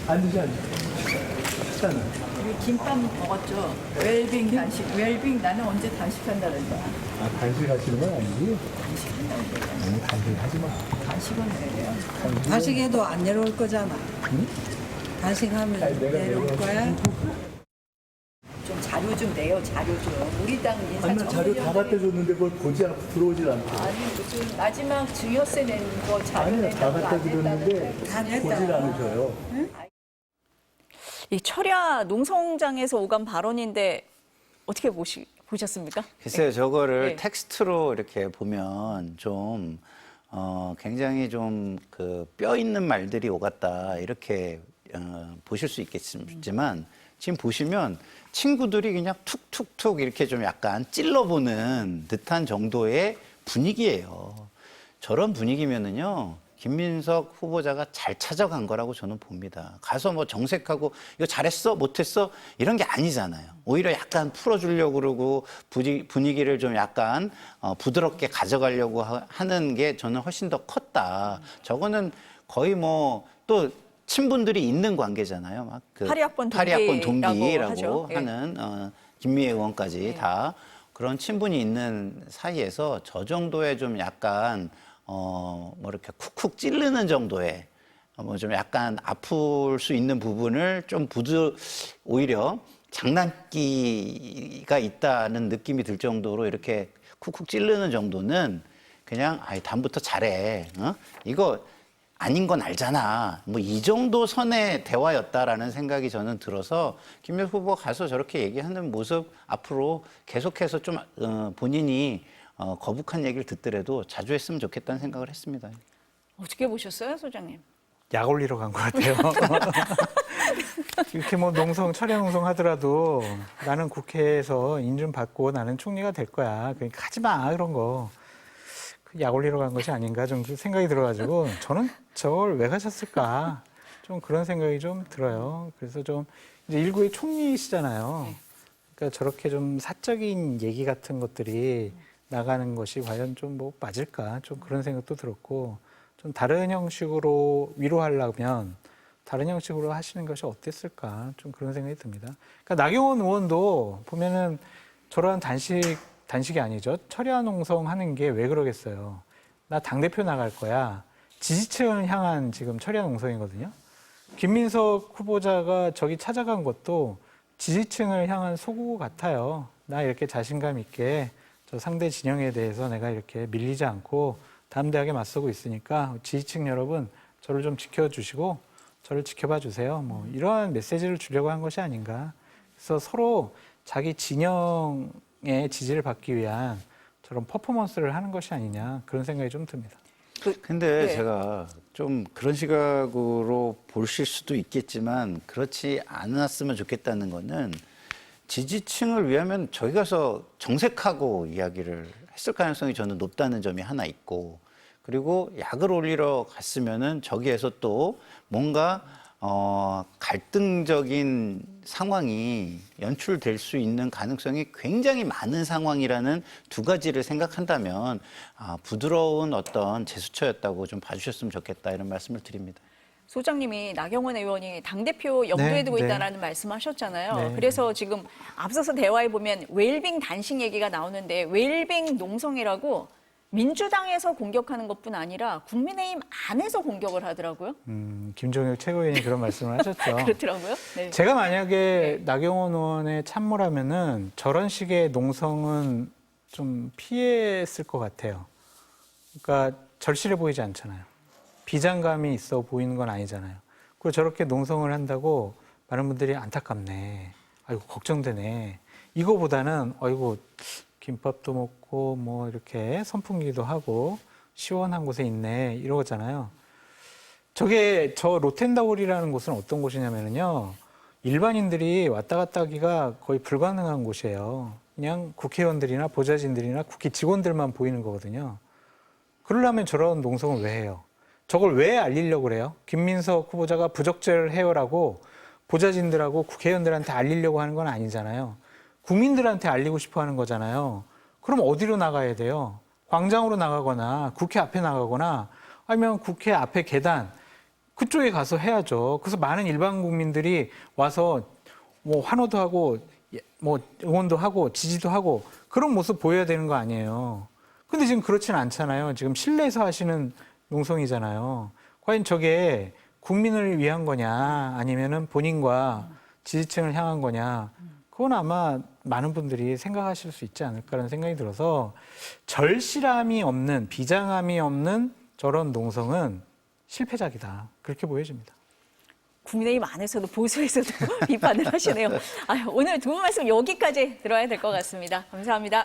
앉으셔. 괜찮아. 우리 김밥 먹었죠? 웰빙 단식. 웰빙 나는 언제 단식한다는데. 아 단식하시는 건 아니지? 너무 단식하지 마. 단식은 왜 해요? 단식해도 안 내려올 거잖아. 단식하면 아니, 내가 내려올 거야? 좀 자료 좀 내요, 자료 좀. 우리 당 인사 아니 나 자료 다 갖다 줬는데 그걸 보지 않고 들어오질 않고. 아니 무슨 마지막 증여세 낸 거 자료 아니 다 낸다고 갖다 안 냈다는데. 드렸는데 다 냈다. 보질 않으셔요. 이 철야 농성장에서 오간 발언인데 어떻게 보셨습니까? 글쎄요, 저거를 네. 텍스트로 이렇게 보면 좀, 굉장히 좀 그 뼈 있는 말들이 오갔다, 이렇게 보실 수 있겠지만, 지금 보시면 친구들이 그냥 툭툭툭 이렇게 좀 약간 찔러보는 듯한 정도의 분위기예요. 저런 분위기면은요, 김민석 후보자가 잘 찾아간 거라고 저는 봅니다. 가서 뭐 정색하고 이거 잘했어 못했어 이런 게 아니잖아요. 오히려 약간 풀어주려고 그러고 분위기를 좀 약간 부드럽게 가져가려고 하는 게 저는 훨씬 더 컸다. 저거는 거의 뭐 또 친분들이 있는 관계잖아요. 막 그 파리학번 파리학번 동기라고 동기라고 하죠. 예. 하는 김미애 의원까지 다 그런 친분이 있는 사이에서 저 정도의 좀 약간 뭐 이렇게 쿡쿡 찌르는 정도의 뭐 좀 약간 아플 수 있는 부분을 좀 오히려 장난기가 있다는 느낌이 들 정도로 이렇게 쿡쿡 찌르는 정도는 그냥 아이 다음부터 잘해. 이거 아닌 건 알잖아. 뭐 이 정도 선의 대화였다라는 생각이 저는 들어서 김민석 후보 가서 저렇게 얘기하는 모습 앞으로 계속해서 좀 본인이 거북한 얘기를 듣더라도 자주 했으면 좋겠다는 생각을 했습니다. 어떻게 보셨어요, 소장님? 약 올리러 간 것 같아요. 이렇게 뭐 철야 농성 하더라도 나는 국회에서 인준 받고 나는 총리가 될 거야. 그러니까 하지 마 그런 거. 약 올리러 간 것이 아닌가 좀 생각이 들어가지고 저는 저걸 왜 가셨을까 좀 그런 생각이 좀 들어요. 그래서 좀 이제 일국의 총리시잖아요. 그러니까 저렇게 좀 사적인 얘기 같은 것들이 나가는 것이 과연 좀 뭐 맞을까 좀 그런 생각도 들었고 좀 다른 형식으로 위로하려면 다른 형식으로 하시는 것이 어땠을까 좀 그런 생각이 듭니다. 그러니까 나경원 의원도 보면은 저러한 단식이 아니죠. 철야 농성 하는 게 왜 그러겠어요. 나 당대표 나갈 거야. 지지층을 향한 지금 철야 농성이거든요. 김민석 후보자가 저기 찾아간 것도 지지층을 향한 소구 같아요. 나 이렇게 자신감 있게 저 상대 진영에 대해서 내가 이렇게 밀리지 않고 담대하게 맞서고 있으니까 지지층 여러분 저를 좀 지켜주시고 저를 지켜봐 주세요. 뭐 이러한 메시지를 주려고 한 것이 아닌가. 그래서 서로 자기 진영의 지지를 받기 위한 저런 퍼포먼스를 하는 것이 아니냐 그런 생각이 좀 듭니다. 근데 네. 제가 좀 그런 시각으로 보실 수도 있겠지만 그렇지 않았으면 좋겠다는 거는 지지층을 위하면 저기 가서 정색하고 이야기를 했을 가능성이 저는 높다는 점이 하나 있고 그리고 약을 올리러 갔으면은 저기에서 또 뭔가 갈등적인 상황이 연출될 수 있는 가능성이 굉장히 많은 상황이라는 두 가지를 생각한다면 부드러운 어떤 제스처였다고 좀 봐주셨으면 좋겠다 이런 말씀을 드립니다. 소장님이 나경원 의원이 당대표 염두에 네, 두고 네. 있다라는 말씀하셨잖아요. 네. 그래서 지금 앞서서 대화에 보면 웰빙 단식 얘기가 나오는데 웰빙 농성이라고 민주당에서 공격하는 것뿐 아니라 국민의힘 안에서 공격을 하더라고요. 김종혁 최고위원이 그런 말씀을 하셨죠. 그렇더라고요. 네. 제가 만약에 나경원 의원의 참모라면은 저런 식의 농성은 좀 피했을 것 같아요. 그러니까 절실해 보이지 않잖아요. 비장감이 있어 보이는 건 아니잖아요. 그리고 저렇게 농성을 한다고 많은 분들이 안타깝네. 아이고 걱정되네. 이거보다는 아이고 김밥도 먹고 뭐 이렇게 선풍기도 하고 시원한 곳에 있네 이러잖아요. 저게 저 로텐다홀이라는 곳은 어떤 곳이냐면요. 일반인들이 왔다 갔다 하기가 거의 불가능한 곳이에요. 그냥 국회의원들이나 보좌진들이나 국회 직원들만 보이는 거거든요. 그러려면 저런 농성을 왜 해요? 저걸 왜 알리려고 그래요? 김민석 후보자가 부적절을 해요라고 보좌진들하고 국회의원들한테 알리려고 하는 건 아니잖아요. 국민들한테 알리고 싶어 하는 거잖아요. 그럼 어디로 나가야 돼요? 광장으로 나가거나 국회 앞에 나가거나 아니면 국회 앞에 계단 그쪽에 가서 해야죠. 그래서 많은 일반 국민들이 와서 뭐 환호도 하고 뭐 응원도 하고 지지도 하고 그런 모습 보여야 되는 거 아니에요. 근데 지금 그렇진 않잖아요. 지금 실내에서 하시는 농성이잖아요. 과연 저게 국민을 위한 거냐 아니면은 본인과 지지층을 향한 거냐 그건 아마 많은 분들이 생각하실 수 있지 않을까라는 생각이 들어서 절실함이 없는 비장함이 없는 저런 농성은 실패작이다 그렇게 보여집니다. 국민의힘 안에서도 보수에서도 비판을 하시네요. 아유, 오늘 두 분 말씀 여기까지 들어야 될 것 같습니다. 감사합니다.